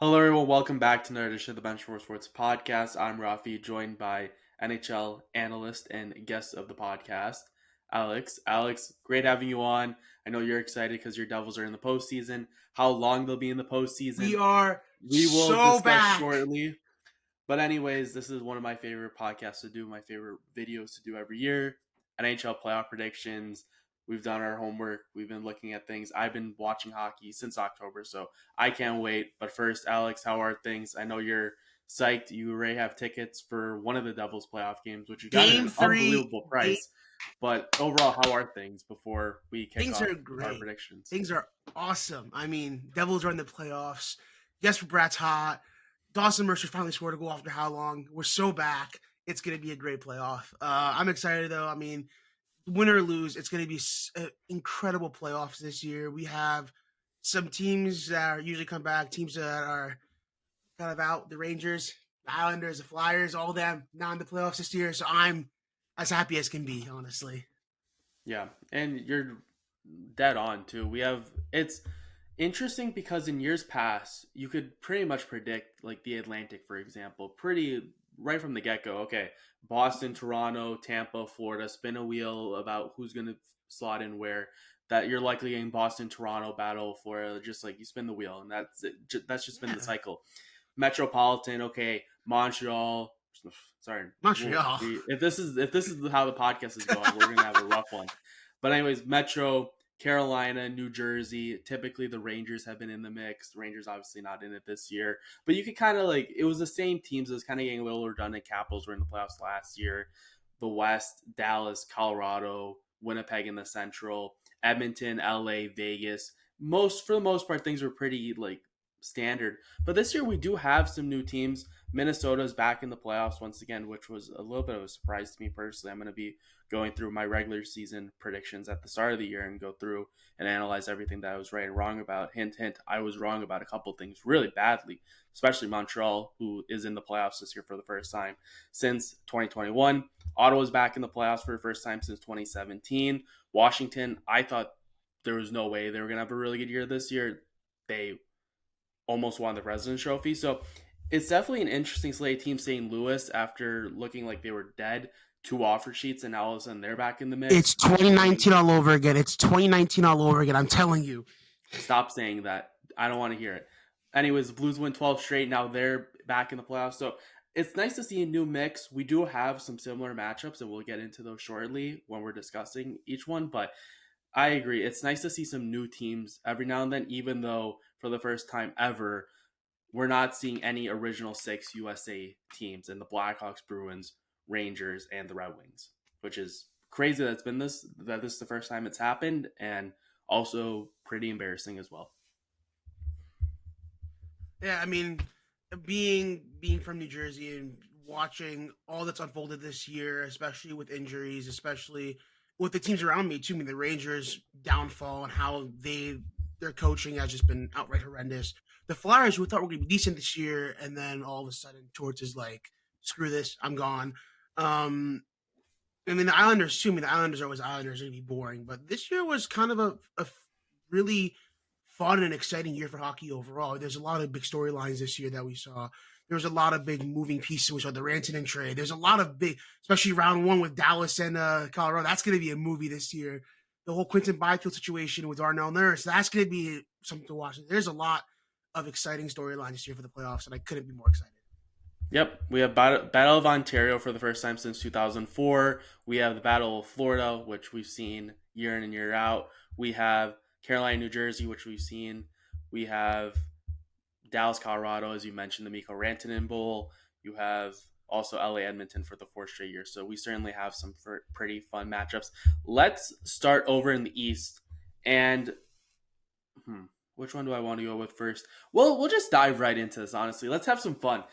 Hello, everyone. Welcome back to another edition of the Benchwarmer Sports Podcast. I'm Raffi, joined by NHL analyst and guest of the podcast, Alex. Alex, great having you on. I know you're excited because your Devils are in the postseason. How long they'll be in the We postseason, are we will so discuss back. shortly. But anyways, this is one of my favorite podcasts to do, my favorite videos to do every year. NHL playoff predictions. We've done our homework. We've been looking at things. I've been watching hockey since October, so I can't wait. But first, Alex, how are things? I know you're psyched. You already have tickets for one of the Devils playoff games, which you got at Game an three, unbelievable game, price. But overall, how are things before we kick things are off our great. predictions? Things are awesome. I mean, Devils are in the playoffs. Yes, Brad's hot. Dawson Mercer finally scored a goal after how long? We're so back. It's going to be a great playoff. I'm excited, though. I mean, win or lose, it's going to be incredible playoffs this year. We have some teams that are usually come back, teams that are kind of out. The Rangers, the Islanders, the Flyers, all of them not in the playoffs this year. So I'm as happy as can be, honestly. Yeah, and you're dead on too. It's interesting because in years past, you could pretty much predict like the Atlantic, for example, pretty right from the get go. Okay, Boston, Toronto, Tampa, Florida, spin a wheel about who's going to slot in where. That you're likely getting Boston, Toronto, battle, Florida. Just like you spin the wheel, and that's it. That's just been the Yeah, cycle. Metropolitan, okay, Montreal. Sorry, Montreal. if this is how the podcast is going, we're gonna have a rough one. But anyways, Metro, Carolina, New Jersey. Typically, the Rangers have been in the mix. The Rangers obviously not in it this year, but you could kind of like it was the same teams. It was kind of getting a little redundant. Capitals were in the playoffs last year. The West, Dallas, Colorado, Winnipeg in the Central, Edmonton, LA, Vegas. Most for the most part, things were pretty like standard. But this year we do have some new teams. Minnesota's back in the playoffs once again, which was a little bit of a surprise to me personally. I'm going to be going through my regular season predictions at the start of the year and go through and analyze everything that I was right and wrong about. Hint, hint, I was wrong about a couple things really badly, especially Montreal, who is in the playoffs this year for the first time since 2021. Ottawa's back in the playoffs for the first time since 2017. Washington, I thought there was no way they were going to have a really good year this year. They almost won the President's Trophy. So it's definitely an interesting slate. Team St. Louis, after looking like they were dead, two offer sheets, and now all of a sudden they're back in the It's mix. I mean, 2019 all over again. It's 2019 all over again. I'm telling you. stop saying that. I don't want to hear it. Anyways, the Blues win 12 straight. Now they're back in the playoffs. So it's nice to see a new mix. We do have some similar matchups, and we'll get into those shortly when we're discussing each one. But I agree. It's nice to see some new teams every now and then, even though for the first time ever, we're not seeing any original six USA teams in the Blackhawks, Bruins, Rangers, and the Red Wings, which is crazy that this is the first time it's happened, and also pretty embarrassing as well. Yeah, I mean, being from New Jersey and watching all that's unfolded this year, especially with injuries, especially with the teams around me too. I mean, the Rangers' downfall and how their coaching has just been outright horrendous. The Flyers, who thought were going to be decent this year, and then all of a sudden, Torts is like, "Screw this, I'm gone." Um, I mean, the Islanders, assuming the Islanders are always Islanders, are going to be boring. But this year was kind of a really fun and exciting year for hockey overall. There's a lot of big storylines this year that we saw. There was a lot of big moving pieces. We saw the Rantanen trade. There's a lot of big, especially round one with Dallas and Colorado. That's going to be a movie this year. The whole Quinton Byfield situation with Darnell Nurse. That's going to be something to watch. There's a lot of exciting storylines this year for the playoffs, and I couldn't be more excited. Yep, we have Battle of Ontario for the first time since 2004. We have the Battle of Florida, which we've seen year in and year out. We have Carolina, New Jersey, which we've seen. We have Dallas, Colorado, as you mentioned, the Mikko Rantanen Bowl. You have also LA Edmonton for the fourth straight year. So we certainly have some pretty fun matchups. Let's start over in the East. And which one do I want to go with first? Well, we'll just dive right into this, honestly. Let's have some fun.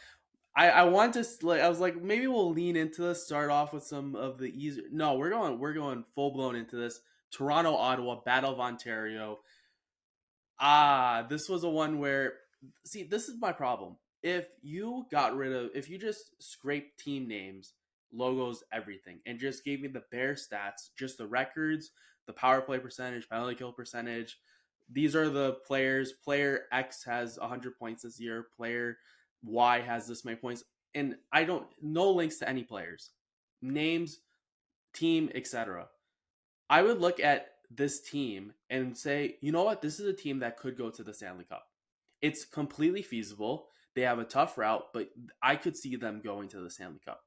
I want to like I was like maybe we'll lean into this, start off with some of the easier. No, we're going full blown into this. Toronto, Ottawa, Battle of Ontario. This was a one where see, this is my problem. If you just scrape team names, logos, everything, and just gave me the bare stats, just the records, the power play percentage, penalty kill percentage, these are the players. Player X has 100 points this year. Player Y has this many points. And I don't, no links to any players, names, team, etc. I would look at this team and say, you know what? This is a team that could go to the Stanley Cup. It's completely feasible. They have a tough route, but I could see them going to the Stanley Cup.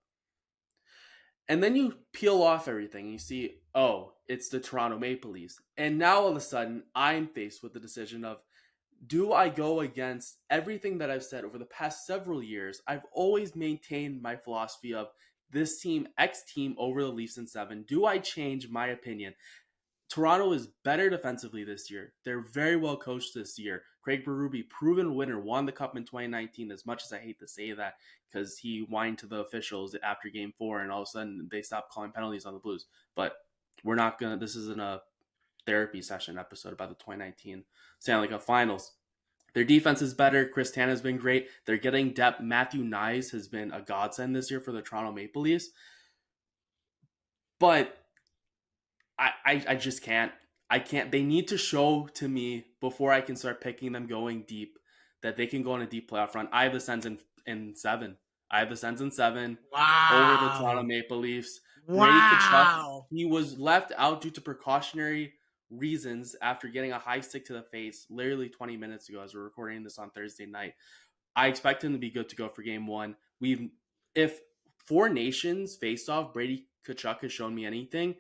And then you peel off everything and you see, oh, it's the Toronto Maple Leafs. And now all of a sudden, I'm faced with the decision of, do I go against everything that I've said over the past several years? I've always maintained my philosophy of this team, X team over the Leafs in 7. Do I change my opinion? Toronto is better defensively this year. They're very well coached this year. Craig Berube, proven winner, won the Cup in 2019. As much as I hate to say that, because he whined to the officials after Game 4, and all of a sudden they stopped calling penalties on the Blues. But we're not gonna. This isn't a therapy session episode about the 2019 Stanley Cup Finals. Their defense is better. Chris Tannen has been great. They're getting depth. Matthew Knies has been a godsend this year for the Toronto Maple Leafs. But I just can't. I can't. They need to show to me before I can start picking them going deep that they can go on a deep playoff run. I have the Sens in 7. I have the Sens in 7 over the Toronto Wow. Maple Leafs. Brady Tkachuk, Wow. he was left out due to precautionary reasons after getting a high stick to the face literally 20 minutes ago as we're recording this on Thursday night. I expect him to be good to go for Game 1. If Four Nations face off, Brady Tkachuk has shown me anything,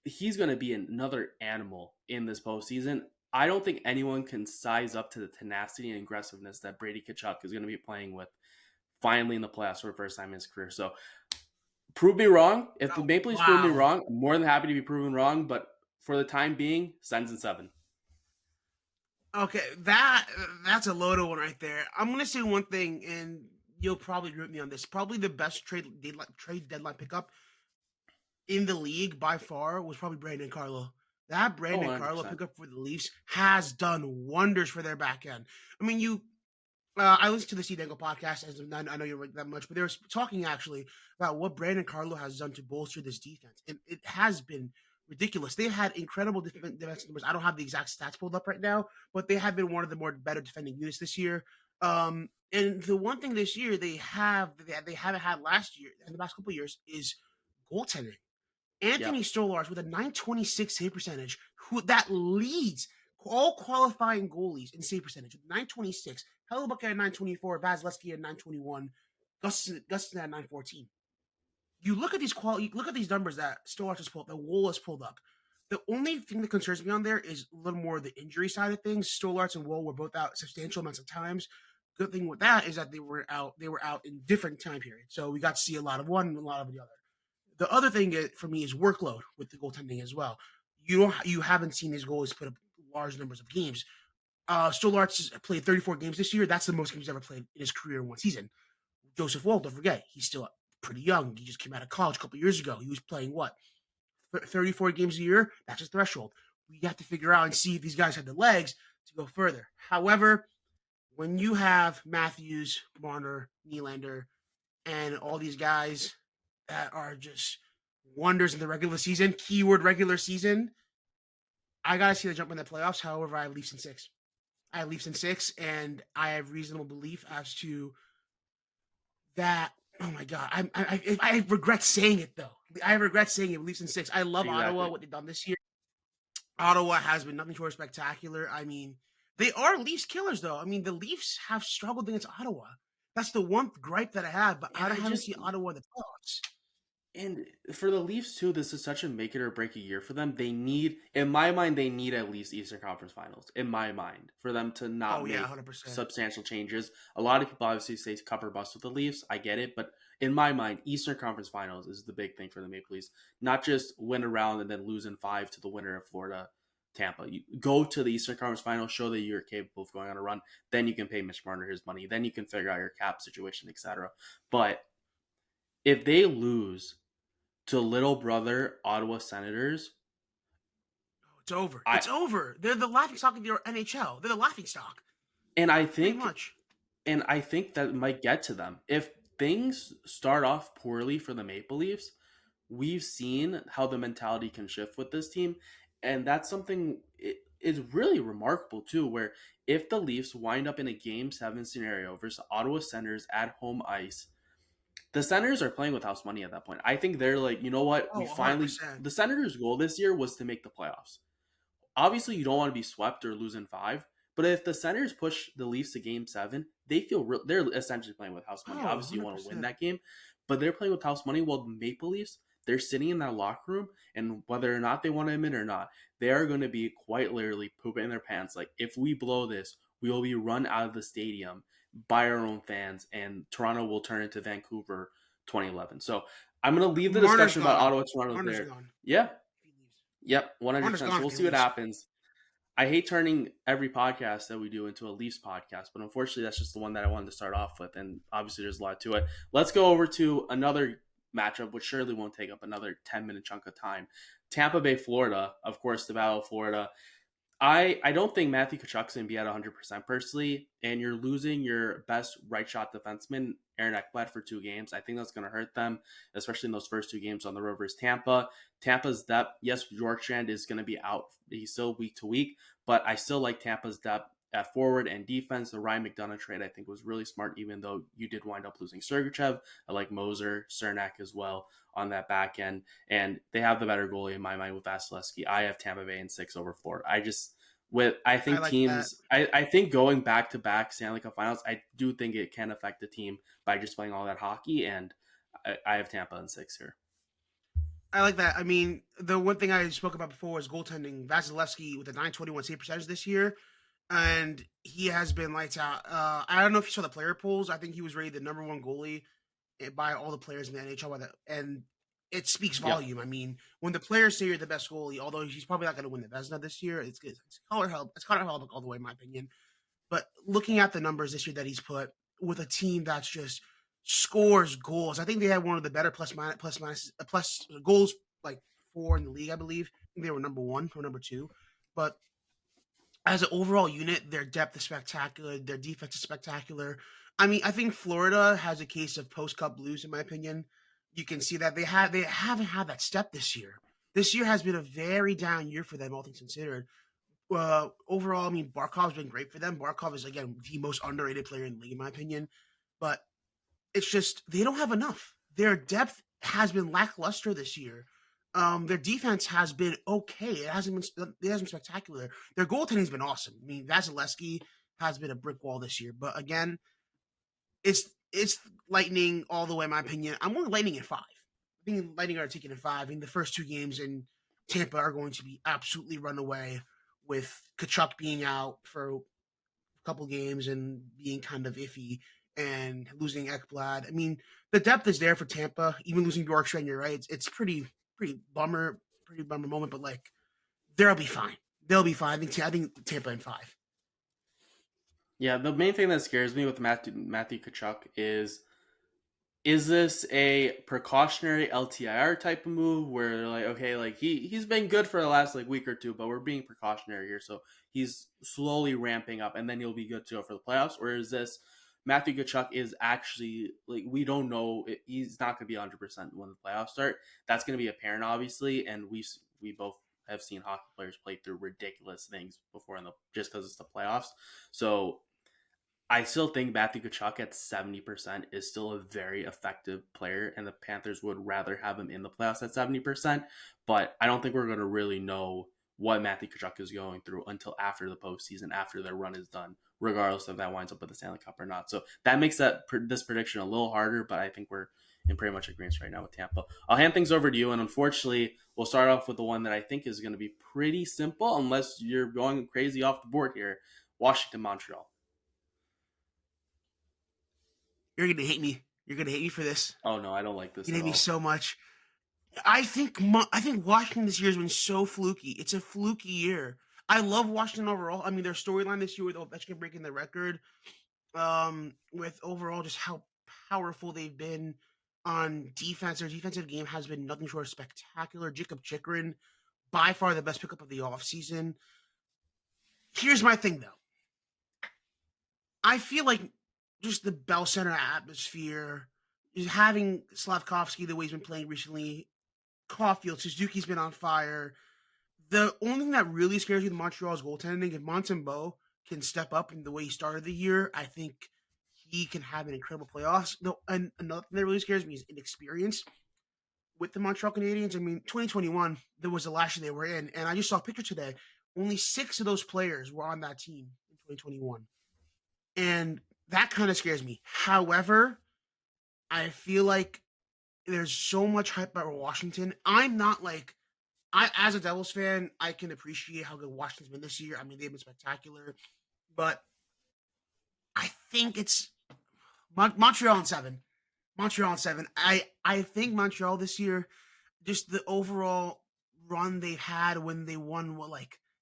he's going to be another animal in this postseason. I don't think anyone can size up to the tenacity and aggressiveness that Brady Tkachuk is going to be playing with finally in the playoffs for the first time in his career. So prove me wrong. If the Maple Leafs prove me Wow. wrong, I'm more than happy to be proven wrong. But for the time being, Sens in 7. Okay, that's a loaded one right there. I'm gonna say one thing, and you'll probably agree with me on this. Probably the best trade deadline pickup in the league by far was probably Brandon Carlo. That Oh, Brandon Carlo 100%. pickup for the Leafs has done wonders for their back end. I mean, I listened to the C Dangle podcast, as I know you like that much, but they were talking actually about what Brandon Carlo has done to bolster this defense, and it has been ridiculous. They've had incredible defensive numbers. I don't have the exact stats pulled up right now, but they have been one of the more better defending units this year. And the one thing this year they haven't had last year and the last couple of years is goaltending. Anthony Yep. Stolarz with a 926 save percentage, who that leads all qualifying goalies in save percentage with 926. Hellebuck at 924, Vasilevsky at 921, Gustin at 914. You look at these numbers that Stolarz has pulled, that Wool has pulled up. The only thing that concerns me on there is a little more the injury side of things. Stolarz and Wool were both out substantial amounts of times. Good thing with that is that they were out in different time periods. So we got to see a lot of one and a lot of the other. The other thing for me is workload with the goaltending as well. You haven't seen these goalies put up large numbers of games. Stolarz played 34 games this year. That's the most games he's ever played in his career in one season. Joseph Woll, don't forget, he's still pretty young. He just came out of college a couple years ago. He was playing what 34 games a year. That's his threshold. We have to figure out and see if these guys have the legs to go further. However, when you have Matthews, Marner, Nylander, and all these guys that are just wonders in the regular season, keyword regular season, I gotta see the jump in the playoffs. However, I have Leafs in 6. I have Leafs in 6, and I have reasonable belief as to that. Oh my god, I regret saying it though. I regret saying it. Leafs in 6. I love Ottawa, Exactly. what they've done this year. Ottawa has been nothing short of spectacular. I mean, they are Leafs killers though. I mean, the Leafs have struggled against Ottawa. That's the one gripe that I have, but And I I haven't just seen Ottawa in the playoffs. And for the Leafs too, this is such a make it or break a year for them. They need, in my mind, they need at least Eastern Conference Finals. In my mind, for them to not Oh yeah, make 100%. substantial changes. A lot of people obviously say cup or bust with the Leafs. I get it, but in my mind, Eastern Conference Finals is the big thing for the Maple Leafs. Not just win a round and then lose in 5 to the winner of Florida, Tampa. You go to the Eastern Conference Finals, show that you're capable of going on a run. Then you can pay Mitch Marner his money. Then you can figure out your cap situation, etc. But if they lose to little brother Ottawa Senators, It's over. I It's over. They're the laughing stock of your NHL. They're the laughing stock, and I pretty think much. and I think that might get to them. If things start off poorly for the Maple Leafs, we've seen how the mentality can shift with this team, and that's something. is really remarkable too. Where if the Leafs wind up in a Game 7 scenario versus Ottawa Senators at home ice, the Senators are playing with house money at that point. I think they're like, you know what? Oh, We 100%. finally the Senators' goal this year was to make the playoffs. Obviously, you don't want to be swept or lose in five. But if the Senators push the Leafs to Game 7, they feel they're essentially playing with house money. Oh, Obviously, you want to win 100%. that game, but they're playing with house money. While the Maple Leafs, they're sitting in that locker room, and whether or not they want to admit or not, they are going to be quite literally pooping their pants. Like, if we blow this, we will be run out of the stadium by our own fans, and Toronto will turn into Vancouver 2011. So I'm going to leave the Marner's discussion about gone. Ottawa Toronto Marner's there. gone. Yeah, If he leaves. yep, Marner's 100%. So gone we'll if he see what leaves. happens. I hate turning every podcast that we do into a Leafs podcast, but unfortunately, that's just the one that I wanted to start off with. And obviously, there's a lot to it. Let's go over to another matchup, which surely won't take up another 10-minute chunk of time. Tampa Bay, Florida. Of course, the Battle of Florida. I don't think Matthew Tkachuk's going to be at 100% personally, and you're losing your best right shot defenseman, Aaron Ekblad, for 2 games. I think that's going to hurt them, especially in those first 2 games on the road versus Tampa. Tampa's depth, yes, Bjorkstrand is going to be out. He's still week to week, but I still like Tampa's depth at forward and defense. The Ryan McDonough trade, I think, was really smart, even though you did wind up losing Sergachev. I like Moser, Cernak as well on that back end. And they have the better goalie in my mind with Vasilevsky. I have Tampa Bay in 6 over Florida. I I think like that. teams, I think going back to back Stanley Cup finals, I do think it can affect the team by just playing all that hockey. And I have Tampa in 6 here. I like that. I mean, the one thing I spoke about before was goaltending. Vasilevsky with a 921 save percentage this year, and he has been lights out. I don't know if you saw the player polls. I think he was rated the number one goalie by all the players in the NHL, and it speaks Yep. volume. I mean, when the players say you're the best goalie, although he's probably not going to win the Vezina this year, it's good. It's Connor Hellebuyck all the way, in my opinion. But looking at the numbers this year that he's put with a team that's just scores goals, I think they had one of the better plus goals like 4 in the league. I believe I think they were number 1 or number 2, but as an overall unit, their depth is spectacular. Their defense is spectacular. I mean, I think Florida has a case of post Cup blues, in my opinion. You can see that they haven't had that step this year. This year has been a very down year for them, all things considered. Overall, I mean, Barkov's been great for them. Barkov is again the most underrated player in the league, in my opinion. But it's just they don't have enough. Their depth has been lackluster this year. Their defense has been okay. It hasn't been spectacular. Their goaltending's been awesome. I mean, Vasilevsky has been a brick wall this year. But again, it's Lightning all the way, in my opinion. I'm going Lightning in 5. I think Lightning are taking in 5. I mean, the first 2 games in Tampa are going to be absolutely run away with Kachuk being out for a couple games and being kind of iffy and losing Ekblad. I mean, the depth is there for Tampa, even losing Bjorkstrand. You're right. It's pretty bummer moment, but like they'll be fine. They'll be fine. I think Tampa in 5. Yeah, the main thing that scares me with Matthew Kachuk is this a precautionary LTIR type of move where they're like, okay, like he's been good for the last like week or two, but we're being precautionary here, so he's slowly ramping up, and then he'll be good to go for the playoffs? Or is this Matthew Kachuk is actually like we don't know he's not going to be 100% when the playoffs start? That's going to be apparent, obviously, and we both have seen hockey players play through ridiculous things before in the just because it's the playoffs. So I still think Matthew Kachuk at 70% is still a very effective player, and the Panthers would rather have him in the playoffs at 70%. But I don't think we're going to really know what Matthew Kachuk is going through until after the postseason, after their run is done, regardless if that winds up with the Stanley Cup or not. So that makes this prediction a little harder, but I think we're in pretty much agreement right now with Tampa. I'll hand things over to you, and unfortunately, we'll start off with the one that I think is going to be pretty simple, unless you're going crazy off the board here. Washington, Montreal. You're gonna hate me. You're gonna hate me for this. Oh no, I don't like this You at hate me all. so much. I think Washington this year has been so fluky. It's a fluky year. I love Washington overall. I mean, their storyline this year with Ovechkin breaking the record, with overall just how powerful they've been on defense. Their defensive game has been nothing short of spectacular. Jacob Chikrin, by far the best pickup of the offseason. Here's my thing, though. I feel like just the Bell Center atmosphere, just having Slavkovsky the way he's been playing recently, Caulfield, Suzuki's been on fire. The only thing that really scares me with Montreal's goaltending, if Montembeault can step up in the way he started the year, I think he can have an incredible playoffs. No, and another thing that really scares me is inexperience with the Montreal Canadiens. I mean, 2021, there was the last year they were in, and I just saw a picture today. Only 6 of those players were on that team in 2021. And that kind of scares me. However, I feel like there's so much hype about Washington. I'm not like I as a Devils fan, I can appreciate how good Washington's been this year. I mean, they've been spectacular, but I think it's Montreal in 7. Montreal in 7. I think Montreal this year, just the overall run they've had when they won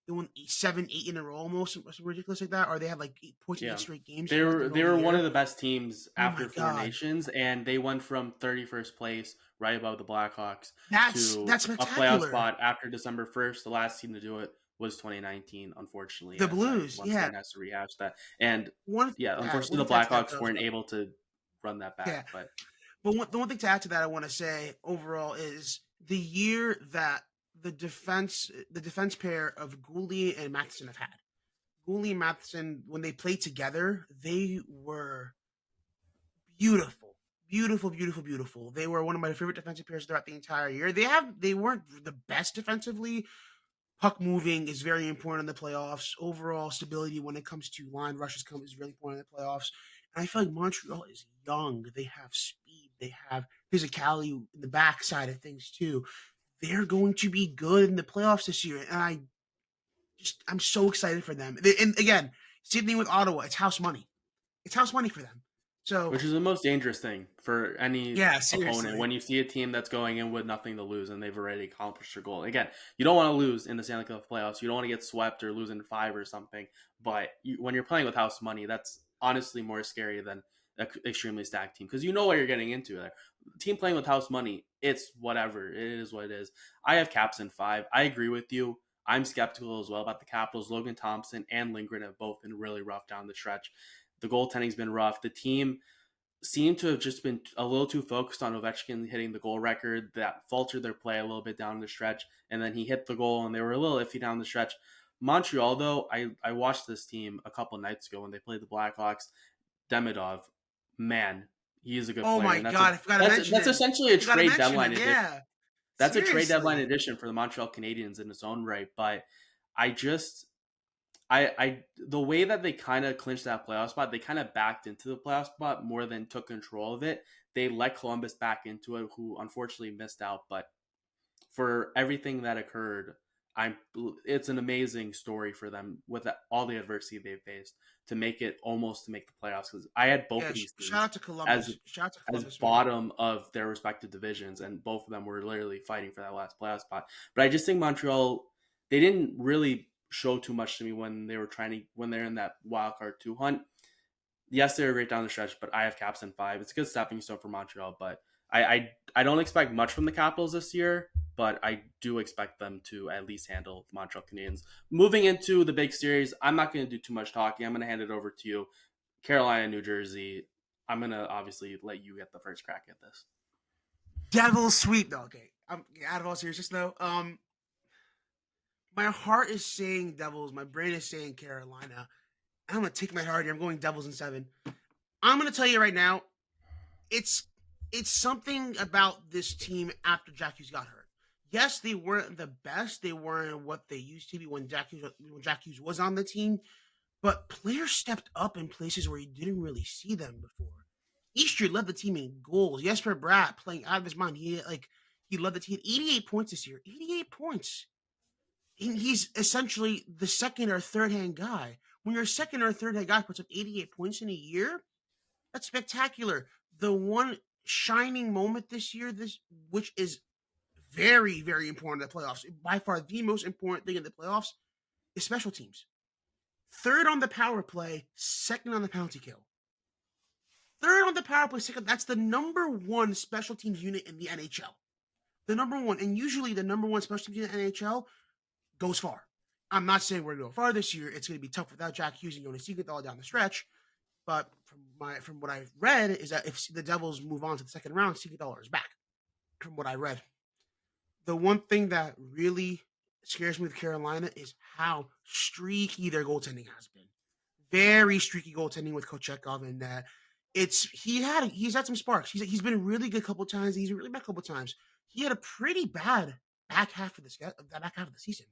they won 7, 8 in a row, almost something ridiculous like that, or they had like 8 points in Yeah. 8 straight games They towards the were middle they of the were one year. of the best teams Oh my after Four god, Nations, and they went from 31st place, right above the Blackhawks, that's to a playoff spectacular. spot after December 1st. The last team to do it was 2019, unfortunately, The as I Blues, once yeah. again has to rehash that. And yeah, One unfortunately, thing the to add to that Blackhawks though, weren't able to run that back. yeah. But But the one thing to add to that I want to say overall is the year that the defense pair of Gouli and Matheson have had. Gouli and Matheson, when they played together, they were beautiful. Beautiful, beautiful, beautiful. They were one of my favorite defensive pairs throughout the entire year. They weren't the best defensively. Puck moving is very important in the playoffs. Overall stability when it comes to line rushes is really important in the playoffs. And I feel like Montreal is young. They have speed. They have physicality in the backside of things too. They're going to be good in the playoffs this year, and I'm so excited for them. And again, same thing with Ottawa. It's house money. It's house money for them. So which is the most dangerous thing for any yeah, opponent seriously. when you see a team that's going in with nothing to lose and they've already accomplished their goal. Again, you don't want to lose in the Stanley Cup playoffs. You don't want to get swept or lose in 5 or something. But when you're playing with house money, that's honestly more scary than an extremely stacked team because you know what you're getting into there. Team playing with house money, it's whatever. It is what it is. I have Caps in 5. I agree with you. I'm skeptical as well about the Capitals. Logan Thompson and Lindgren have both been really rough down the stretch. The goaltending's been rough. The team seem to have just been a little too focused on Ovechkin hitting the goal record that faltered their play a little bit down the stretch. And then he hit the goal and they were a little iffy down the stretch. Montreal, though, I watched this team a couple nights ago when they played the Blackhawks. Demidov, man, he is a good Oh player. my And god, I forgot to mention that's him. essentially a I forgot to trade mention deadline him. edition. Yeah, That's a trade deadline seriously. edition for the Montreal Canadiens in its own right. But I just I the way that they kind of clinched that playoff spot, they kind of backed into the playoff spot more than took control of it. They let Columbus back into it, who unfortunately missed out. But for everything that occurred, I'm it's an amazing story for them with all the adversity they've faced to make it almost to make the playoffs. Because I had both Yeah, of these shout teams out to as Columbus. Shout out to as Columbus, man. bottom of their respective divisions, and both of them were literally fighting for that last playoff spot. But I just think Montreal, they didn't really show too much to me when they were when they're in that wild card 2 hunt. Yes, they were great down the stretch, but I have Caps in 5. It's a good stepping stone for Montreal, but I don't expect much from the Capitals this year, but I do expect them to at least handle the Montreal Canadiens. Moving into the big series, I'm not going to do too much talking. I'm going to hand it over to you. Carolina, New Jersey. I'm going to obviously let you get the first crack at this. Devil sweep though. Okay, I'm out of all seriousness though. My heart is saying Devils. My brain is saying Carolina. I'm gonna take my heart here. I'm going Devils in 7. I'm gonna tell you right now. It's it's something about this team after Jack Hughes got hurt. Yes, they weren't the best. They weren't what they used to be when Jack Hughes was on the team. But players stepped up in places where you didn't really see them before. Easter led the team in goals. Jesper Bratt playing out of his mind. He led the team 88 points this year. 88 points. And he's essentially the second or third hand guy. When your second or third hand guy puts up 88 points in a year, that's spectacular. The one shining moment this year, which is very, very important in the playoffs, by far the most important thing in the playoffs, is special teams. Third on the power play, second on the penalty kill. Third on the power play, second. That's the number one special teams unit in the NHL. The number one, and usually the number one special teams unit in the NHL goes far. I'm not saying we're going to go far this year. It's going to be tough without Jack Hughes and Jonas Siegenthaler down the stretch. But from what I've read is that if the Devils move on to the second round, Siegenthaler is back. From what I read, the one thing that really scares me with Carolina is how streaky their goaltending has been. Very streaky goaltending with Kochetkov, and he's had some sparks. He's been really good a couple times. He's really bad a couple times. He had a pretty bad back half of the season.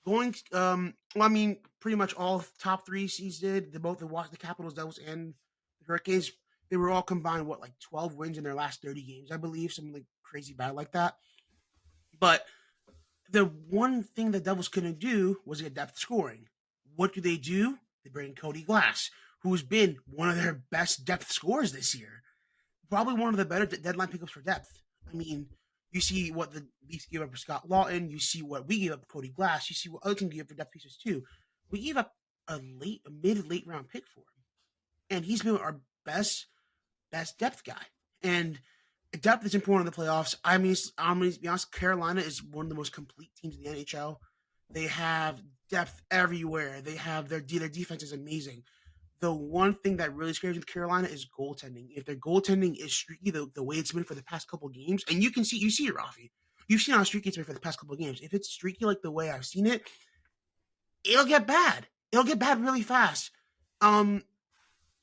Well, I mean, pretty much all top three seeds did. The Capitals, Devils, and the Hurricanes. They were all combined like 12 wins in their last 30 games, I believe, something like crazy bad like that. But the one thing the Devils couldn't do was get depth scoring. What do? They bring Cody Glass, who's been one of their best depth scorers this year. Probably one of the better deadline pickups for depth. I mean, you see what the Leafs gave up for Scott Lawton. You see what we gave up for Cody Glass. You see what other teams gave up for depth pieces too. We gave up a mid late round pick for him, and he's been our best depth guy. And depth is important in the playoffs. I'm going to be honest, Carolina is one of the most complete teams in the NHL. They have depth everywhere. Their defense is amazing. The one thing that really scares me with Carolina is goaltending. If their goaltending is streaky the way it's been for the past couple games, and you see it, Raffi. You've seen how streaky it's been for the past couple of games. If it's streaky like the way I've seen it, it'll get bad. It'll get bad really fast. Um,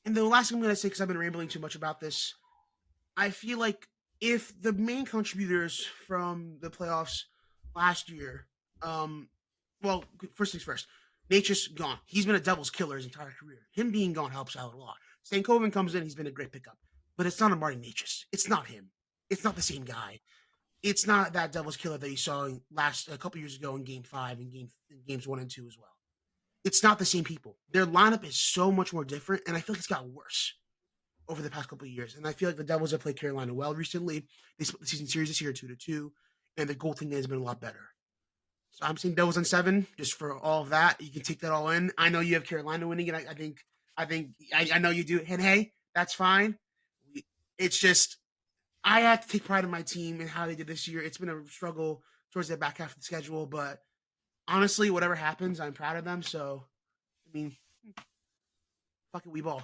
and the last thing I'm gonna say, because I've been rambling too much about this, I feel like if the main contributors from the playoffs last year, well, first things first, Nature's gone. He's been a Devils killer his entire career. Him being gone helps out a lot. Stankoven comes in, he's been a great pickup, but it's not a Marty Natchez. It's not him. It's not the same guy. It's not that Devils killer that you saw a couple years ago in Game Five and games 1 and 2 as well. It's not the same people. Their lineup is so much more different, and I feel like it's got worse over the past couple of years. And I feel like the Devils have played Carolina well recently. They split the season series this year 2-2, and the goaltending has been a lot better. So I'm saying Devils on 7, just for all of that. You can take that all in. I know you have Carolina winning, and I know you do. And hey, that's fine. It's just I have to take pride in my team and how they did this year. It's been a struggle towards the back half of the schedule, but honestly, whatever happens, I'm proud of them. So I mean, fuck it, we ball.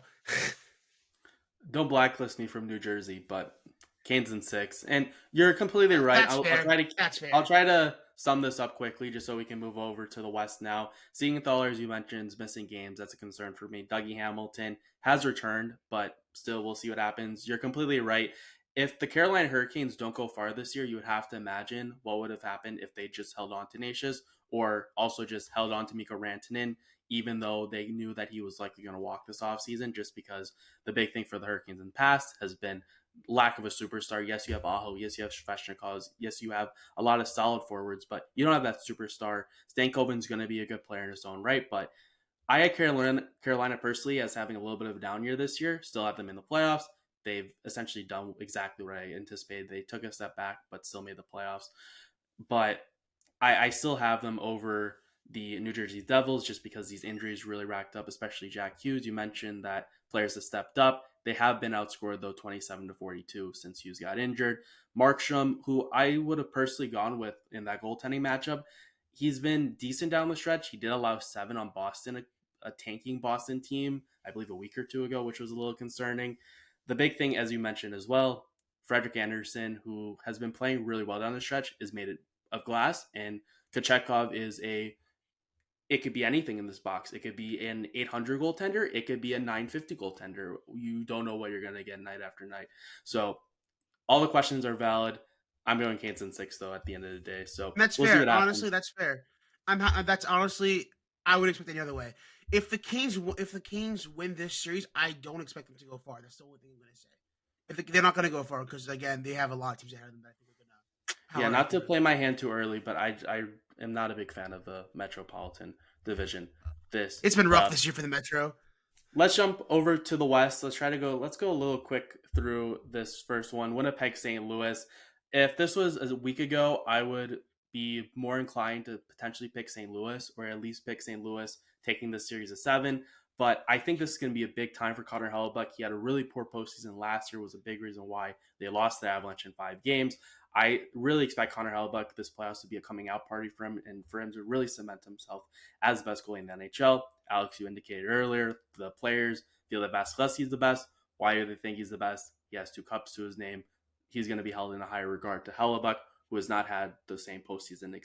Don't blacklist me from New Jersey, but Canes in 6, and you're completely right. That's fair. That's fair. I'll try to sum this up quickly, just so we can move over to the West now. Siegenthaler, as you mentioned, is missing games. That's a concern for me. Dougie Hamilton has returned, but still, we'll see what happens. You're completely right. If the Carolina Hurricanes don't go far this year, you would have to imagine what would have happened if they just held on to Tenacious, or also just held on to Mikko Rantanen, even though they knew that he was likely going to walk this offseason, just because the big thing for the Hurricanes in the past has been lack of a superstar. Yes, you have Aho. Yes, you have Svechnikov. Yes, you have a lot of solid forwards, but you don't have that superstar. Stankoven's going to be a good player in his own right, but I had Carolina personally as having a little bit of a down year this year. Still have them in the playoffs. They've essentially done exactly what I anticipated. They took a step back, but still made the playoffs. But I still have them over the New Jersey Devils just because these injuries really racked up, especially Jack Hughes. You mentioned that players have stepped up. They have been outscored, though, 27-42 since Hughes got injured. Markstrom, who I would have personally gone with in that goaltending matchup, he's been decent down the stretch. He did allow 7 on Boston, a tanking Boston team, I believe a week or two ago, which was a little concerning. The big thing, as you mentioned as well, Frederick Anderson, who has been playing really well down the stretch, is made of glass, and Kochetkov it could be anything in this box. It could be an 800 goaltender. It could be a 950 goaltender. You don't know what you're going to get night after night. So all the questions are valid. I'm going Canes in 6, though, at the end of the day. So That's we'll fair. Honestly, that's fair. That's honestly, I would expect any other way. If the Canes win this series, I don't expect them to go far. That's the only thing I'm going to say. They're not going to go far because again, they have a lot of teams ahead of them that I think are going to. Yeah, not to play my hand too early, but I am not a big fan of the Metropolitan Division. It's been rough this year for the Metro. Let's jump over to the West. Let's go a little quick through this first one. Winnipeg, St. Louis. If this was a week ago, I would be more inclined to potentially pick St. Louis, or at least pick St. Louis taking this series of 7. But I think this is going to be a big time for Connor Hellebuyck. He had a really poor postseason last year, was a big reason why they lost the Avalanche in 5 games. I really expect Connor Hellebuyck this playoffs to be a coming out party for him, and for him to really cement himself as the best goalie in the NHL. Alex, you indicated earlier, the players feel that Vasilevsky's the best. Why do they think he's the best? He has 2 cups to his name. He's going to be held in a higher regard to Hellebuyck, who has not had the same postseason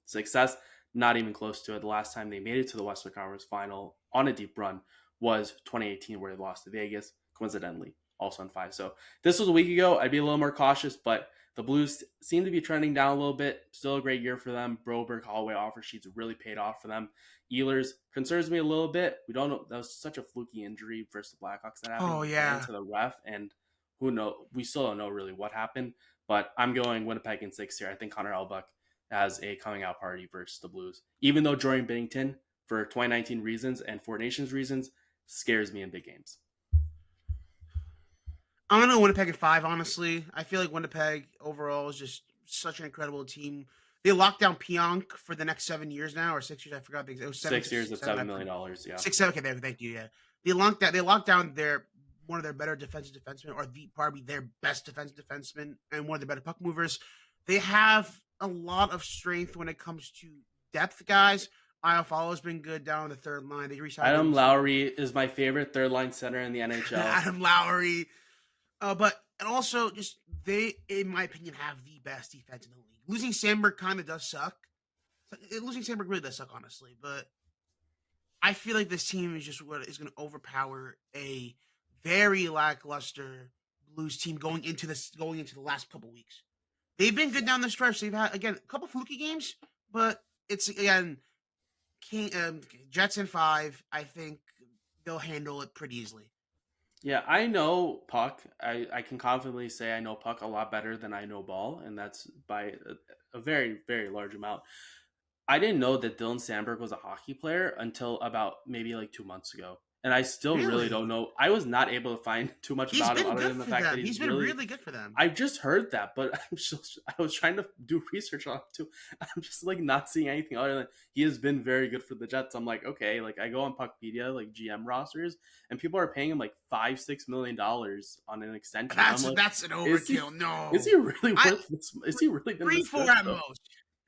success. Not even close to it. The last time they made it to the Western Conference Final on a deep run was 2018, where they lost to Vegas, coincidentally, also in 5. So this was a week ago. I'd be a little more cautious, but the Blues seem to be trending down a little bit. Still a great year for them. Broberg, Holloway offer sheets really paid off for them. Ehlers concerns me a little bit. We don't know. That was such a fluky injury versus the Blackhawks that happened. Oh He ran yeah. into the ref, and who knows? We still don't know really what happened. But I'm going Winnipeg in 6 here. I think Connor Hellebuck has a coming out party versus the Blues. Even though Jordan Binnington, for 2019 reasons and Four Nations reasons, scares me in big games. I'm gonna go Winnipeg at 5. Honestly, I feel like Winnipeg overall is just such an incredible team. They locked down Pionk for the next 7 years now, or 6 years. I forgot. It was 7 6 years at $7 million. Yeah. 6, 7. Okay, there. Thank you. Yeah, they locked that. They locked down their one of their better defensive defensemen, or probably their best defensive defenseman, and one of the better puck movers. They have a lot of strength when it comes to depth, guys. Iafallo's been good down on the third line. They reached out. Adam Lowry is my favorite third line center in the NHL. Adam Lowry. But and also just they, in my opinion, have the best defense in the league. Losing Sandberg kind of does suck. Losing Sandberg really does suck, honestly. But I feel like this team is just what is going to overpower a very lackluster Blues team going into the last couple weeks. They've been good down the stretch. They've had again a couple fluky games, but it's again Jets in 5. I think they'll handle it pretty easily. Yeah, I know puck. I can confidently say I know puck a lot better than I know ball, and that's by a very, very large amount. I didn't know that Dylan Sandberg was a hockey player until about maybe like 2 months ago. And I still really don't know. I was not able to find too much about him other than the fact that he's been really good for them. I've just heard that, but I was trying to do research on him too. I'm just like not seeing anything other than he has been very good for the Jets. I'm like, okay, like I go on Puckpedia, like GM rosters, and people are paying him like $5-6 million on an extension. That's an overkill. Is he really worth this? Is he really been 3-4 at most?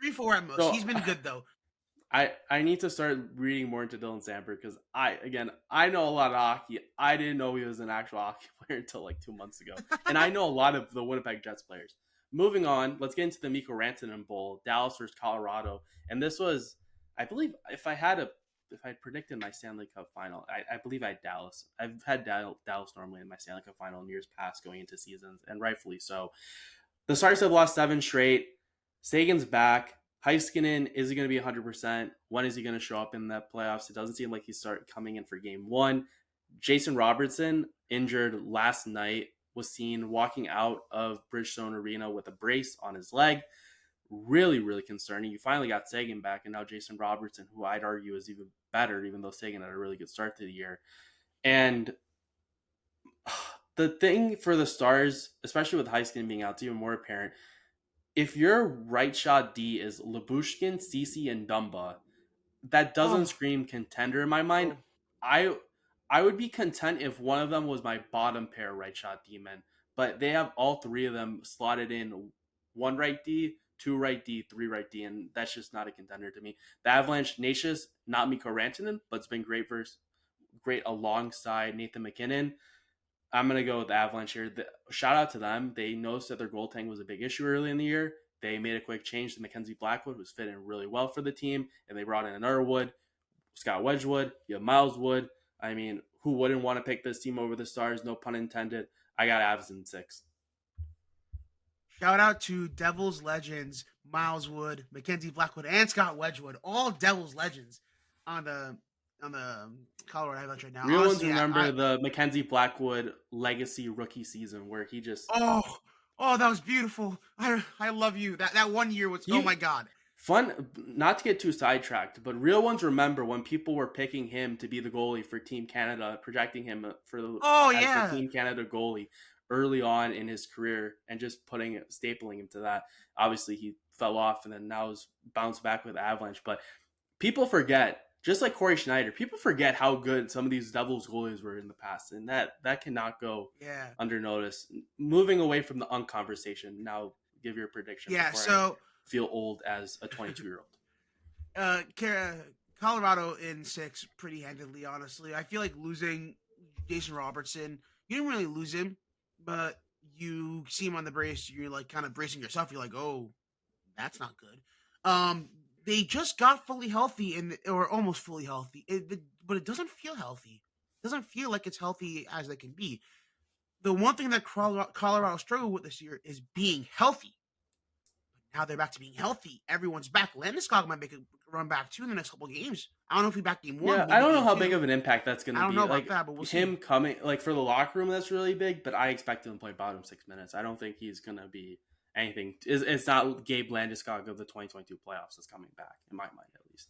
3-4 at most. So, he's been good though. I need to start reading more into Dylan Sandberg because I know a lot of hockey. I didn't know he was an actual hockey player until like 2 months ago, and I know a lot of the Winnipeg Jets players. Moving on, let's get into the Mikko Rantanen Bowl, Dallas versus Colorado, and this was, I believe, if I predicted my Stanley Cup final, I believe I had Dallas. I've had Dallas normally in my Stanley Cup final in years past going into seasons, and rightfully so. The Stars have lost 7 straight. Sagan's back. Heiskanen, is he going to be 100%? When is he going to show up in the playoffs? It doesn't seem like he's coming in for game 1. Jason Robertson, injured last night, was seen walking out of Bridgestone Arena with a brace on his leg. Really, really concerning. You finally got Sagan back, and now Jason Robertson, who I'd argue is even better, even though Sagan had a really good start to the year. And the thing for the Stars, especially with Heiskanen being out, it's even more apparent. If your right shot D is Lyubushkin, Ceci, and Dumba, that doesn't scream contender in my mind. I would be content if one of them was my bottom pair right shot D men, but they have all 3 of them slotted in 1 right D, 2 right D, 3 right D, and that's just not a contender to me. The Avalanche, Nashis, not Mikko Rantanen, but it's been great alongside Nathan McKinnon. I'm going to go with the Avalanche here. Shout out to them. They noticed that their goaltending was a big issue early in the year. They made a quick change to Mackenzie Blackwood, who's fitting really well for the team, and they brought in another Wood, Scott Wedgwood, you have Miles Wood. I mean, who wouldn't want to pick this team over the Stars? No pun intended. I got Avs in 6. Shout out to Devils legends, Miles Wood, Mackenzie Blackwood, and Scott Wedgwood. All Devils legends on the Colorado Avalanche right now. Real ones remember the Mackenzie Blackwood legacy rookie season where he just that was beautiful. I love you. That 1 year was oh my god. Fun, not to get too sidetracked, but real ones remember when people were picking him to be the goalie for Team Canada, projecting him for the Team Canada goalie early on in his career, and just stapling him to that. Obviously, he fell off, and then now he's bounced back with Avalanche. But people forget. Just like Corey Schneider, people forget how good some of these Devils goalies were in the past, and that cannot go under notice. Moving away from the conversation, now give your prediction. Yeah, so I feel old as a 22-year-old. Colorado in 6 pretty handedly, honestly. I feel like losing Jason Robertson, you didn't really lose him, but you see him on the brace, you're like kind of bracing yourself. You're like, oh, that's not good. they just got fully healthy or almost fully healthy, but it doesn't feel healthy. It doesn't feel like it's healthy as they can be. The one thing that Colorado struggled with this year is being healthy. Now they're back to being healthy. Everyone's back. Landeskog might make a run back too in the next couple of games. I don't know if he back game one, Yeah, I maybe don't know game how big two. of an impact that's going I to don't know be. about Like that, but we'll him see. coming, like for the locker room, that's really big. But I expect him to play bottom 6 minutes. I don't think he's going to be anything. It's not Gabe Landeskog of the 2022 playoffs that's coming back, in my mind at least.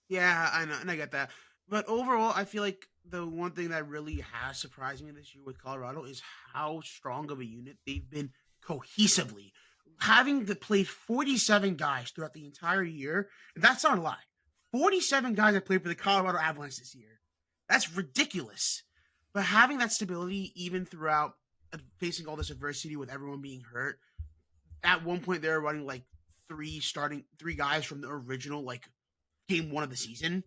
Yeah, I know, and I get that. But overall, I feel like the one thing that really has surprised me this year with Colorado is how strong of a unit they've been cohesively. Having to play 47 guys throughout the entire year, that's not a lie. 47 guys that played for the Colorado Avalanche this year. That's ridiculous. But having that stability even throughout facing all this adversity with everyone being hurt, at one point they were running like three guys from the original like game one of the season,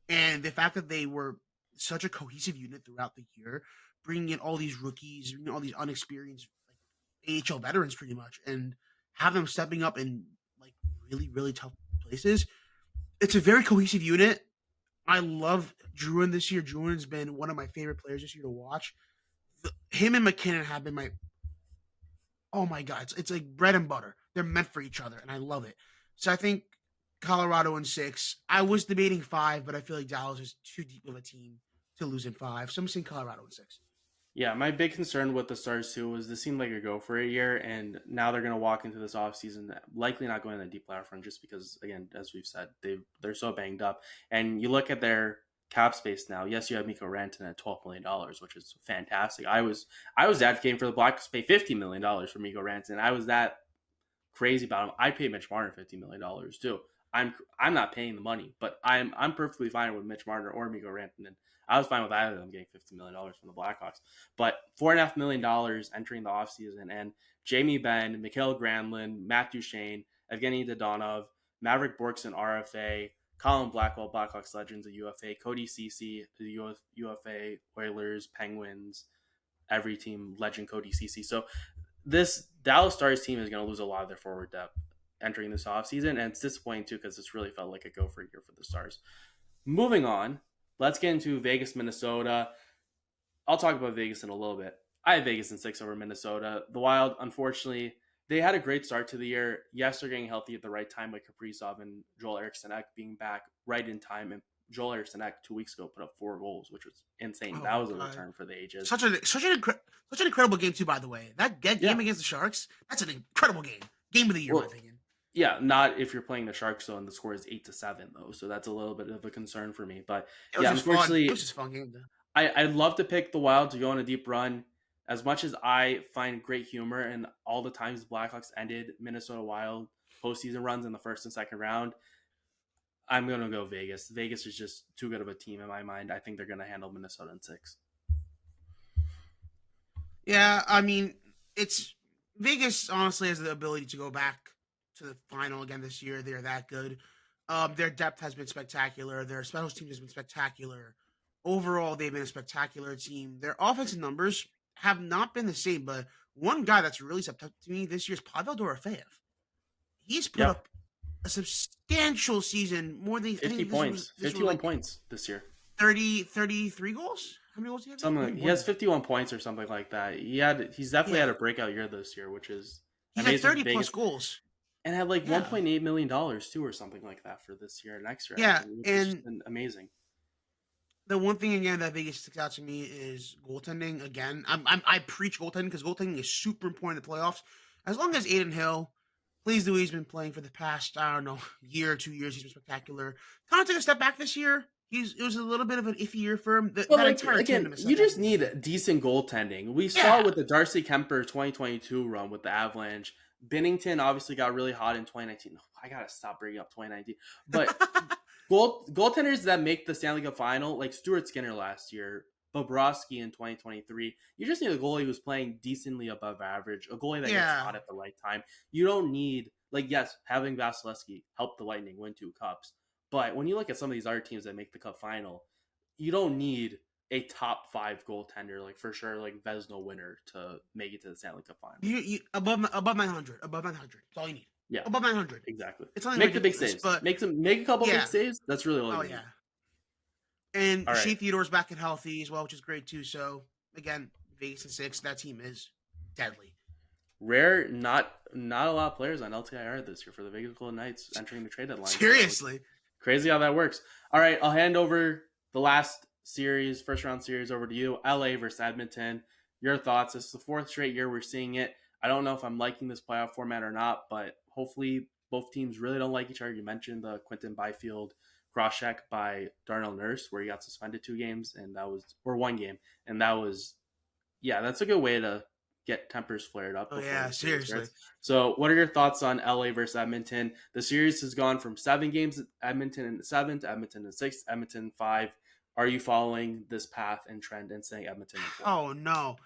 and the fact that they were such a cohesive unit throughout the year, bringing in all these rookies, bringing in all these unexperienced like AHL veterans, pretty much, and have them stepping up in like really tough places. It's a very cohesive unit. I love Druin this year. Druin's been one of my favorite players this year to watch. Him and McKinnon have been my oh my god, it's like bread and butter. They're meant for each other, and I love it. So I think Colorado in 6. I was debating 5, but I feel like Dallas is too deep of a team to lose in 5. So I'm saying Colorado in 6. Yeah, my big concern with the Stars too was this seemed like a go for a year, and now they're going to walk into this offseason likely not going on a deep playoff run just because, again, as we've said, they're so banged up. And you look at their cap space now. Yes, you have Mikko Rantanen at $12 million, which is fantastic. I was advocating for the Blackhawks to pay $50 million for Mikko Rantanen. I was that crazy about him. I paid Mitch Marner $50 million too. I'm not paying the money, but I'm perfectly fine with Mitch Marner or Mikko Rantanen. I was fine with either of them getting $50 million from the Blackhawks. But $4.5 million entering the offseason, and Jamie Benn, Mikael Granlund, Matt Duchene, Evgeny Dodonov, Maverick Borkson, RFA, Colin Blackwell, Blackhawks Legends, a UFA, Cody Ceci, the UFA, Oilers, Penguins, every team, Legend Cody Ceci. So this Dallas Stars team is going to lose a lot of their forward depth entering this offseason, and it's disappointing too because this really felt like a go for a year for the Stars. Moving on, let's get into Vegas, Minnesota. I'll talk about Vegas in a little bit. I have Vegas in 6 over Minnesota. The Wild, unfortunately, they had a great start to the year. Yes, they're getting healthy at the right time, like Kaprizov and Joel Eriksson Ek being back right in time. And Joel Eriksson Ek 2 weeks ago put up 4 goals, which was insane. Oh That my was a god. return for the ages. Such an incredible game too, by the way. That Yeah. game against the Sharks, that's an incredible game. Game of the year, in my Well, opinion. yeah, not if you're playing the Sharks though, and the score is 8-7 though. So that's a little bit of a concern for me. But It was yeah, just fun. It unfortunately, was just a fun game. I'd love to pick the Wild to go on a deep run. As much as I find great humor in all the times the Blackhawks ended Minnesota Wild postseason runs in the first and second round, I'm going to go Vegas. Vegas is just too good of a team in my mind. I think they're going to handle Minnesota in 6. Yeah, I mean, it's Vegas honestly has the ability to go back to the final again this year. They're that good. Their depth has been spectacular. Their special team has been spectacular. Overall, they've been a spectacular team. Their offensive numbers have not been the same, but one guy that's really stepped up to me this year is Pavel Dorofeyev. He's put Yep. up a substantial season, more than I 50 think points. this was 51 like points this year. 33 goals. How many goals do you have? Something like, Maybe he more has than that. 51 points or something like that. He's definitely Yeah, had a breakout year this year, which is he's had amazing for 30 plus Vegas. goals. And had like Yeah, $1.8 million too, or something like that for this year and next year, yeah, actually, which has just and been amazing. the one thing again that Vegas sticks out to me is goaltending. Again, I preach goaltending because goaltending is super important in the playoffs. As long as Aiden Hill plays the way he's been playing for the past, I don't know, year or 2 years, he's been spectacular. Kind of took a step back this year. It was a little bit of an iffy year for him. But That like entire again, tandem is you stepped back just in the year. need decent goaltending. We saw Yeah, with the Darcy Kemper 2022 run with the Avalanche. Binnington obviously got really hot in 2019. I gotta stop bringing up 2019. But goaltenders that make the Stanley Cup final, like Stuart Skinner last year, Bobrovsky in 2023, you just need a goalie who's playing decently above average, a goalie that gets yeah. hot at the right time. You don't need, like, yes, having Vasilevsky help the Lightning win 2 cups, but when you look at some of these other teams that make the Cup final, you don't need a top 5 goaltender, like for sure, like Vezina winner to make it to the Stanley Cup final. You above 900, above 900. That's all you need. Yeah, above 900. exactly. It's something Make the big ridiculous, saves. but Make a couple big yeah. saves. That's really all Oh you yeah. need. And All right. Shea Theodore's back and healthy as well, which is great too. So again, Vegas and 6, that team is deadly. Rare, not a lot of players on LTIR this year for the Vegas Golden Knights entering the trade deadline. So Seriously. crazy how that works. All right, I'll hand over the last series, first round series, over to you. LA versus Edmonton. Your thoughts? This is the fourth straight year we're seeing it. I don't know if I'm liking this playoff format or not, but hopefully both teams really don't like each other. You mentioned the Quinton Byfield cross check by Darnell Nurse, where he got suspended 2 games, and that was or 1 game, and that was that's a good way to get tempers flared up Oh before yeah, the series seriously. starts. So, what are your thoughts on LA versus Edmonton? The series has gone from 7 games, Edmonton in the seventh, Edmonton in sixth, Edmonton 5. Are you following this path and trend and saying Edmonton in 4? Oh no.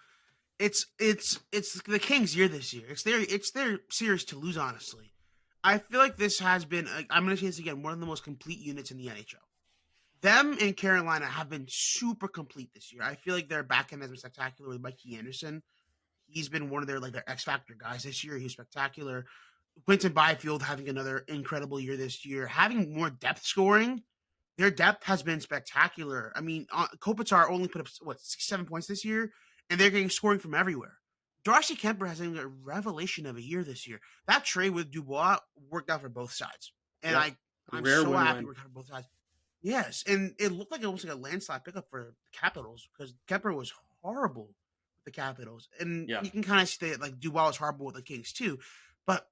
It's the Kings' year this year. It's their series to lose, honestly. I feel like this has been I'm going to say this again, one of the most complete units in the NHL. Them and Carolina have been super complete this year. I feel like their back end has been spectacular with Mikey Anderson. He's been one of their X Factor guys this year. He's spectacular. Quinton Byfield having another incredible year this year, having more depth scoring. Their depth has been spectacular. I mean, Kopitar only put up 6, 7 points this year, and they're getting scoring from everywhere. Darcy Kemper has been a revelation of a year this year. That trade with Dubois worked out for both sides, and Yep. I'm Rare so win happy it win. worked out for both sides. Yes, and it looked like almost like a landslide pickup for the Capitals because Kemper was horrible with the Capitals, and Yeah. you can kind of see that like Dubois was horrible with the Kings too. But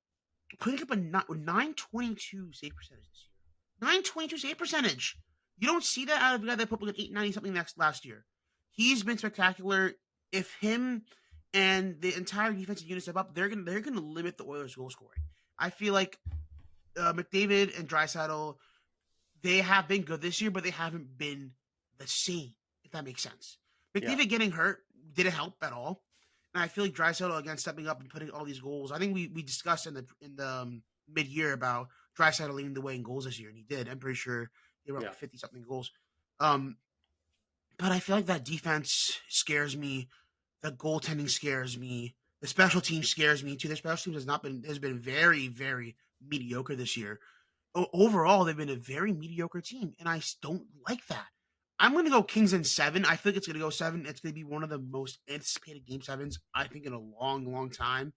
putting up a 922 save percentage this year, 922 save percentage. You don't see that out of a guy that put like 890 something next last year. He's been spectacular. If him and the entire defensive unit step up, they're gonna limit the Oilers' goal scoring. I feel like McDavid and Draisaitl, they have been good this year, but they haven't been the same. If that makes sense. Yeah. McDavid getting hurt didn't help at all, and I feel like Draisaitl again stepping up and putting all these goals. I think we discussed in the mid year about Draisaitl leading the way in goals this year, and he did. I'm pretty sure they were up Yeah. to 50 something goals. Um, but I feel like that defense scares me. The goaltending scares me. The special team scares me too. Their special teams has been very very mediocre this year. Overall, they've been a very mediocre team, and I don't like that. I'm going to go Kings in 7. I think it's going to go 7. It's going to be one of the most anticipated game sevens I think in a long, long time.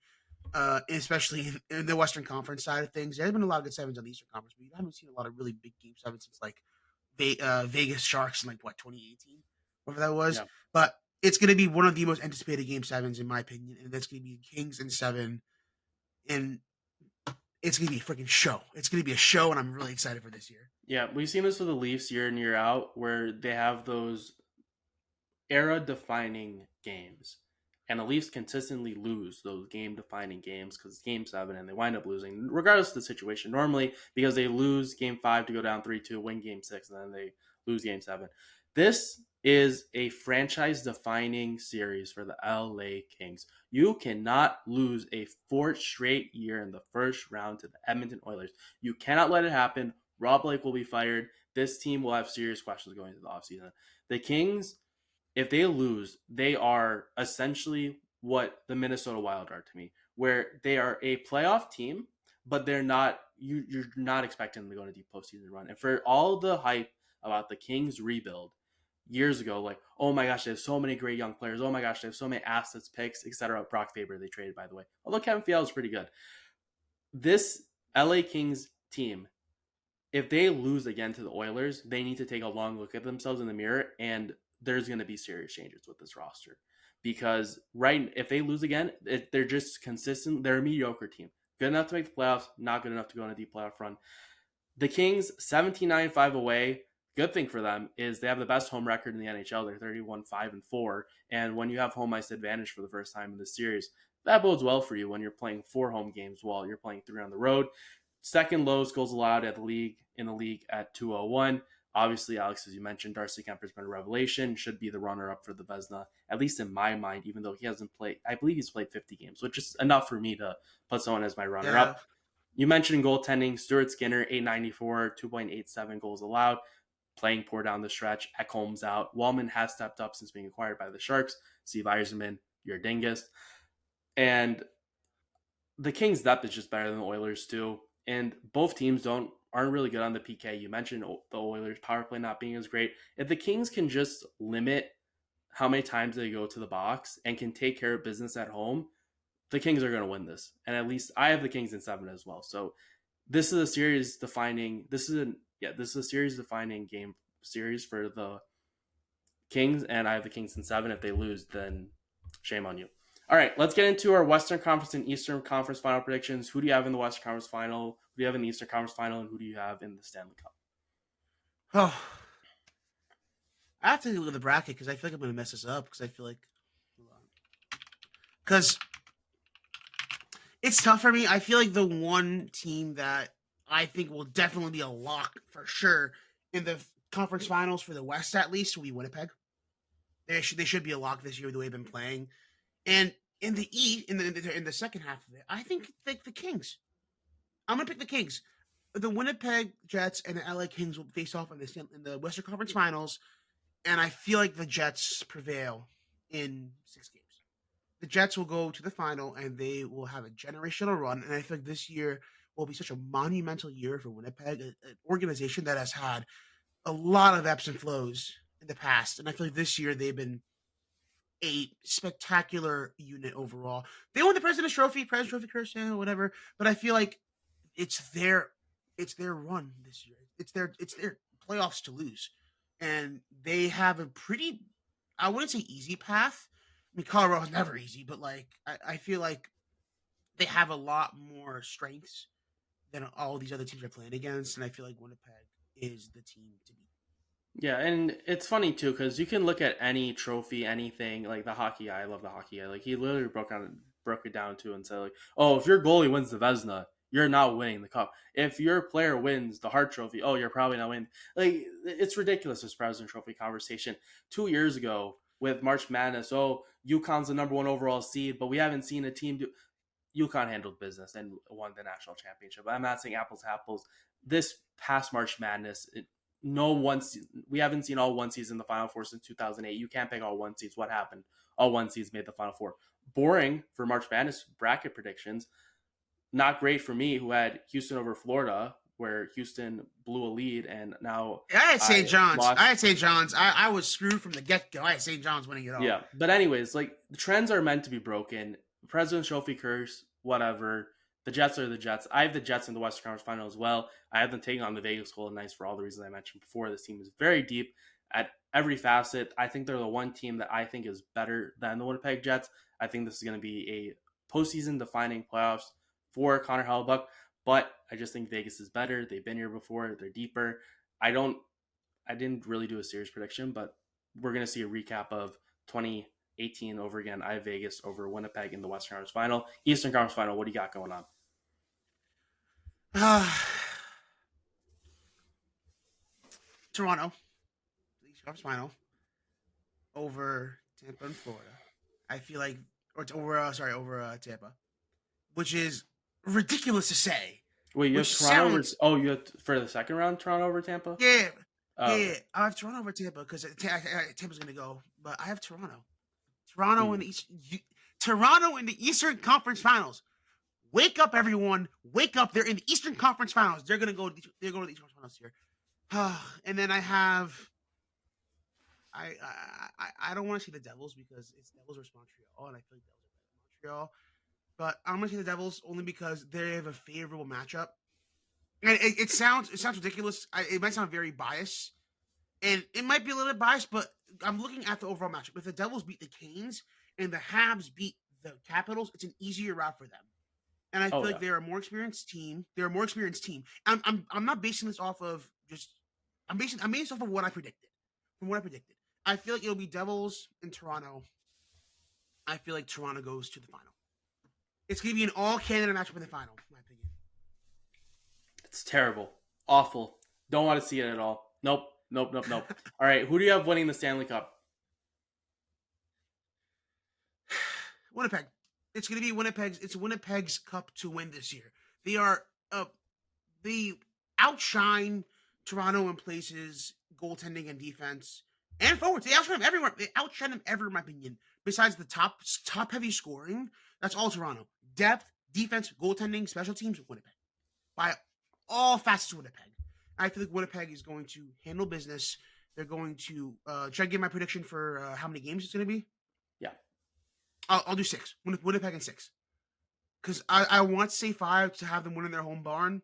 Especially in the Western Conference side of things, there's been a lot of good sevens on the Eastern Conference, but you haven't seen a lot of really big game sevens since like Vegas Sharks in like what 2018, whatever that was. Yeah. But it's going to be one of the most anticipated game sevens in my opinion, and that's going to be Kings in 7, and it's going to be a freaking show. It's going to be a show, and I'm really excited for this year. Yeah, we've seen this with the Leafs year in year out where they have those era defining games. And the Leafs consistently lose those game defining games because it's game 7 and they wind up losing, regardless of the situation. Normally, because they lose game 5 to go down 3-2, win game 6, and then they lose game 7. This is a franchise defining series for the LA Kings. You cannot lose a 4th straight year in the first round to the Edmonton Oilers. You cannot let it happen. Rob Blake will be fired. This team will have serious questions going into the offseason. The Kings, if they lose, they are essentially what the Minnesota Wild are to me, where they are a playoff team, but they're not. You're not expecting them to go on a deep postseason run. And for all the hype about the Kings rebuild years ago, like, oh my gosh, they have so many great young players. Oh my gosh, they have so many assets, picks, etc. Brock Faber they traded, by the way. Although Kevin Fiala is pretty good. This LA Kings team, if they lose again to the Oilers, they need to take a long look at themselves in the mirror, and there's going to be serious changes with this roster. Because if they lose again, they're just consistent. They're a mediocre team. Good enough to make the playoffs, not good enough to go on a deep playoff run. The Kings, 17-9-5 away. Good thing for them is they have the best home record in the NHL. They're 31-5-4. And when you have home ice advantage for the first time in this series, that bodes well for you when you're playing 4 home games while you're playing 3 on the road. Second lowest goals allowed in the league at 201. Obviously, Alex, as you mentioned, Darcy Kemper's been a revelation, should be the runner-up for the Vezina, at least in my mind, even though he hasn't played. I believe he's played 50 games, which is enough for me to put someone as my runner-up. Yeah. You mentioned goaltending. Stuart Skinner, 894, 2.87 goals allowed, playing poor down the stretch. Ekholm's out. Wallman has stepped up since being acquired by the Sharks. Steve Yzerman, your dingus. And the Kings' depth is just better than the Oilers too, and both teams aren't really good on the PK. You mentioned the Oilers' power play not being as great. If the Kings can just limit how many times they go to the box and can take care of business at home, the Kings are going to win this. And at least I have the Kings in 7 as well. So this is a series defining. This is a series defining game series for the Kings, and I have the Kings in 7. If they lose, then shame on you. All right, let's get into our Western Conference and Eastern Conference final predictions. Who do you have in the Western Conference final? Who do you have in the Eastern Conference final? And who do you have in the Stanley Cup? Oh, I have to look at the bracket because I feel like I'm going to mess this up because I feel like because it's tough for me. I feel like the one team that I think will definitely be a lock for sure in the conference finals for the West at least will be Winnipeg. They should be a lock this year the way they've been playing. And in the in the second half of it, I think like the Kings. I'm gonna pick the Kings. The Winnipeg Jets and the LA Kings will face off in the Western Conference Finals, and I feel like the Jets prevail in 6 games. The Jets will go to the final, and they will have a generational run. And I feel like this year will be such a monumental year for Winnipeg, an organization that has had a lot of ebbs and flows in the past. And I feel like this year they've been a spectacular unit overall. They won the President's Trophy curse, yeah, whatever. But I feel like it's their run this year. It's their playoffs to lose, and they have a pretty, I wouldn't say easy path. I mean, Colorado's never easy, but like I feel like they have a lot more strengths than all these other teams are playing against, and I feel like Winnipeg is the team to beat. Yeah, and it's funny too because you can look at any trophy, anything like the hockey guy. I love the hockey guy. Like he literally broke it down too and said like, "Oh, if your goalie wins the Vezina, you're not winning the cup. If your player wins the Hart Trophy, oh, you're probably not winning." Like it's ridiculous this President Trophy conversation. 2 years ago with March Madness, oh, UConn's the number 1 overall seed, but we haven't seen a team do. UConn handled business and won the national championship. I'm not saying apples to apples. This past March Madness, we haven't seen all 1 seeds in the Final Four since 2008. You can't pick all 1 seeds. What happened? All 1 seeds made the Final Four. Boring for March Madness bracket predictions. Not great for me, who had Houston over Florida, where Houston blew a lead, and now I had St. John's. lost. I had St. John's. I was screwed from the get go. I had St. John's winning it all. Yeah, but anyways, like the trends are meant to be broken. President's Trophy curse, whatever. The Jets are the Jets. I have the Jets in the Western Conference Final as well. I have them taking on the Vegas Golden Knights for all the reasons I mentioned before. This team is very deep at every facet. I think they're the one team that I think is better than the Winnipeg Jets. I think this is going to be a postseason defining playoffs for Connor Hellebuyck, but I just think Vegas is better. They've been here before. They're deeper. I didn't really do a series prediction, but we're going to see a recap of 2018 over again. I have Vegas over Winnipeg in the Western Conference Final. Eastern Conference Final, what do you got going on? Toronto, the East Conference Final, over Tampa and Florida. I feel like, or over Tampa, which is ridiculous to say. Wait, you have Toronto over? You have for the second round, Toronto over Tampa? Yeah, yeah. I have Toronto over Tampa because Tampa's going to go, but I have Toronto. Toronto in the Eastern Conference Finals. Wake up, everyone! Wake up! They're in the Eastern Conference Finals. They're going to go to the Eastern Conference Finals here. And then I have. I don't want to see the Devils because it's Devils versus Montreal, and I feel like Devils are better than Montreal. But I'm going to see the Devils only because they have a favorable matchup. And it sounds ridiculous. It might sound very biased, and it might be a little bit biased, but I'm looking at the overall matchup. If the Devils beat the Canes and the Habs beat the Capitals, it's an easier route for them. And I feel like they're a more experienced team. They're a more experienced team. I'm not basing this off of just. I'm basing this off of what I predicted. From what I predicted, I feel like it'll be Devils in Toronto. I feel like Toronto goes to the final. It's going to be an all-Canada matchup in the final, in my opinion. It's terrible. Awful. Don't want to see it at all. Nope. All right, who do you have winning the Stanley Cup? Winnipeg. It's going to be Winnipeg's. It's Winnipeg's cup to win this year. They outshine Toronto in places, goaltending and defense, and forwards. They outshine them everywhere. They outshine them everywhere, in my opinion. Besides the top heavy scoring, that's all Toronto. Depth, defense, goaltending, special teams, Winnipeg. By all facets, Winnipeg. I feel like Winnipeg is going to handle business. They're going to try to get my prediction for how many games it's going to be. Yeah. I'll do 6. Winnipeg in 6. Because I want to say 5 to have them win in their home barn,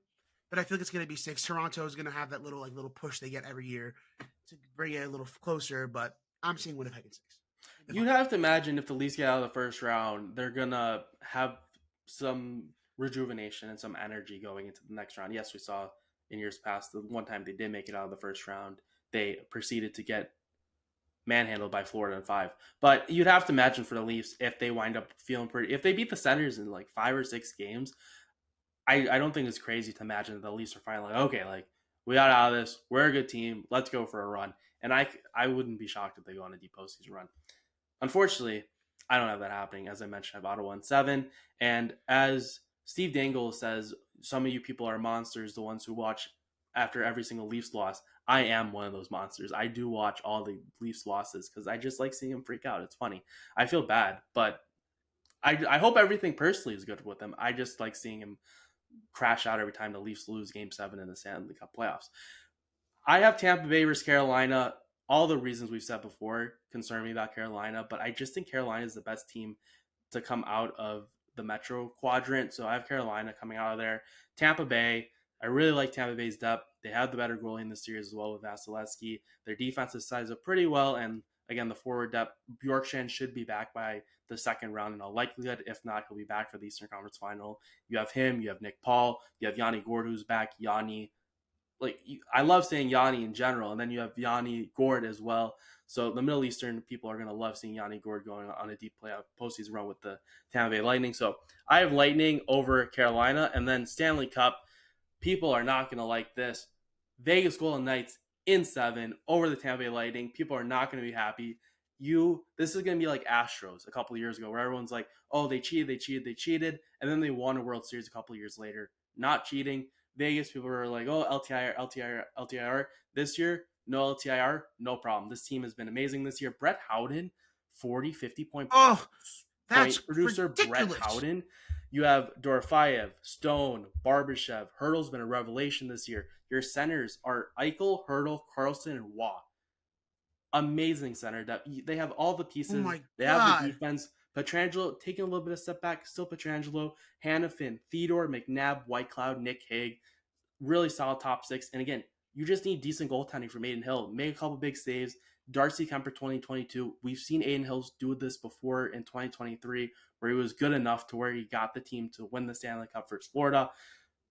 but I feel like it's going to be 6. Toronto is going to have that little push they get every year to bring it a little closer, but I'm saying Winnipeg in 6. You'd have to imagine if the Leafs get out of the first round, they're going to have some rejuvenation and some energy going into the next round. Yes, we saw in years past, the one time they did make it out of the first round, they proceeded to get manhandled by Florida in 5. But you'd have to imagine for the Leafs, if they wind up feeling pretty, if they beat the Senators in like 5 or 6 games, I don't think it's crazy to imagine that the Leafs are finally like, okay, like we got out of this, we're a good team, let's go for a run. And I wouldn't be shocked if they go on a deep postseason run. Unfortunately, I don't have that happening. As I mentioned, I have Ottawa in 7. And as Steve Dangle says, some of you people are monsters, the ones who watch after every single Leafs loss. I am one of those monsters. I do watch all the Leafs losses because I just like seeing them freak out. It's funny. I feel bad, but I hope everything personally is good with them. I just like seeing him crash out every time the Leafs lose Game 7 in the Stanley Cup playoffs. I have Tampa Bay versus Carolina. All the reasons we've said before concern me about Carolina, but I just think Carolina is the best team to come out of the Metro quadrant. So I have Carolina coming out of there. Tampa Bay, I really like Tampa Bay's depth. They have the better goalie in the series as well with Vasilevsky. Their defensive sides up pretty well, and again, the forward depth. Bjorkstrand should be back by the second round in all likelihood. If not, he'll be back for the Eastern Conference Final. You have him. You have Nick Paul. You have Yanni Gord, who's back. I love saying Yanni in general, and then you have Yanni Gord as well. So the Middle Eastern people are going to love seeing Yanni Gord going on a deep playoff postseason run with the Tampa Bay Lightning. So I have Lightning over Carolina, and then Stanley Cup. People are not going to like this. Vegas Golden Knights in 7 over the Tampa Bay Lightning. People are not going to be happy. This is going to be like Astros a couple of years ago, where everyone's like, oh, they cheated, and then they won a World Series a couple of years later. Not cheating. Vegas people are like, oh, LTIR. This year, no LTIR, no problem. This team has been amazing this year. Brett Howden, 50 point That's producer. ridiculous. Brett Howden. You have Dorofeyev, Stone, Barbashev. Hurdle's been a revelation this year. Your centers are Eichel, Hurdle, Carlson, and Waugh. Amazing center depth. They have all the pieces. Oh my they God. have the defense. Pietrangelo taking a little bit of step back. Still Pietrangelo, Hannafin, Theodore, McNabb, Whitecloud, Nick Hague. Really solid top 6. And again, you just need decent goaltending from Aiden Hill. Make a couple big saves. Darcy Kemper 2022. We've seen Aiden Hill do this before in 2023, where he was good enough to where he got the team to win the Stanley Cup versus Florida.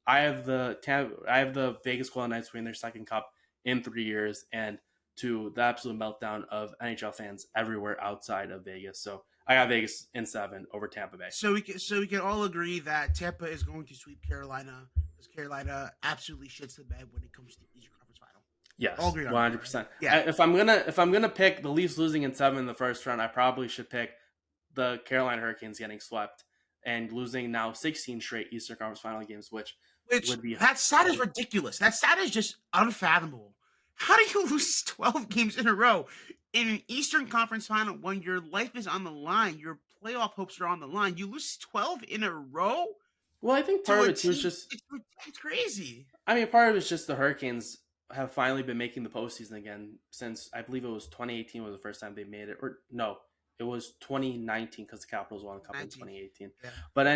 I have the Vegas Golden Knights winning their second cup in 3 years, and to the absolute meltdown of NHL fans everywhere outside of Vegas. So I got Vegas in 7 over Tampa Bay. So we can all agree that Tampa is going to sweep Carolina, because Carolina absolutely shits the bed when it comes to the Eastern Conference Final. Yes, All agree on 100%. Yeah. If I'm gonna pick the Leafs losing in 7 in the first round, I probably should pick the Carolina Hurricanes getting swept and losing now 16 straight Eastern Conference Final games, which would be that stat is ridiculous. That stat is just unfathomable. How do you lose 12 games in a row in an Eastern Conference Final when your life is on the line, your playoff hopes are on the line? You lose 12 in a row? Well, I think part of it was just it's crazy. I mean, part of it's just the Hurricanes have finally been making the postseason again since I believe it was 2018 was the first time they made it, or no, it was 2019 because the Capitals won the cup in 2018. Yeah. But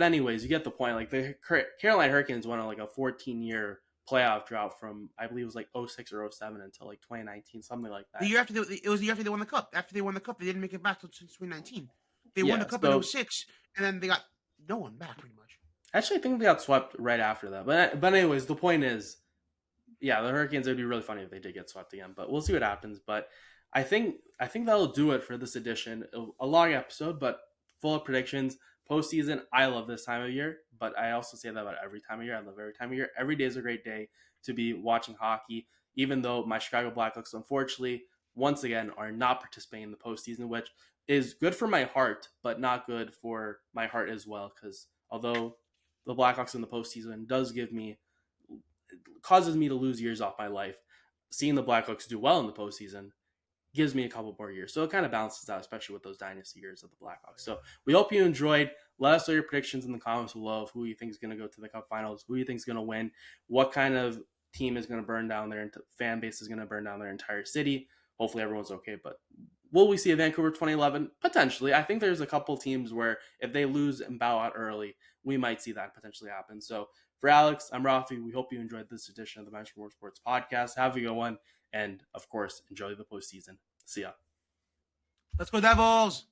anyways, you get the point. Like the Carolina Hurricanes won like a 14-year playoff drought from I believe it was like 06 or 07 until like 2019, something like that. It was the year after they won the cup. After they won the cup, they didn't make it back until 2019. They won the cup in 06, and then they got no one back pretty much. Actually, I think they got swept right after that. But anyways, the point is, yeah, the Hurricanes, it would be really funny if they did get swept again. But we'll see what happens. But I think that'll do it for this edition. A long episode, but full of predictions. Postseason, I love this time of year, but I also say that about every time of year. I love every time of year. Every day is a great day to be watching hockey, even though my Chicago Blackhawks, unfortunately, once again, are not participating in the postseason, which is good for my heart, but not good for my heart as well, because although the Blackhawks in the postseason causes me to lose years off my life, seeing the Blackhawks do well in the postseason gives me a couple more years. So it kind of balances out, especially with those dynasty years of the Blackhawks. So we hope you enjoyed. Let us know your predictions in the comments below of who you think is going to go to the Cup Finals, who you think is going to win, what kind of team is going to burn down their fan base is going to burn down their entire city. Hopefully everyone's okay, but will we see a Vancouver 2011? Potentially. I think there's a couple teams where if they lose and bow out early, we might see that potentially happen. So for Alex, I'm Raffi. We hope you enjoyed this edition of the Benchwarmer Sports Podcast. Have a good one. And of course, enjoy the postseason. See ya. Let's go Devils!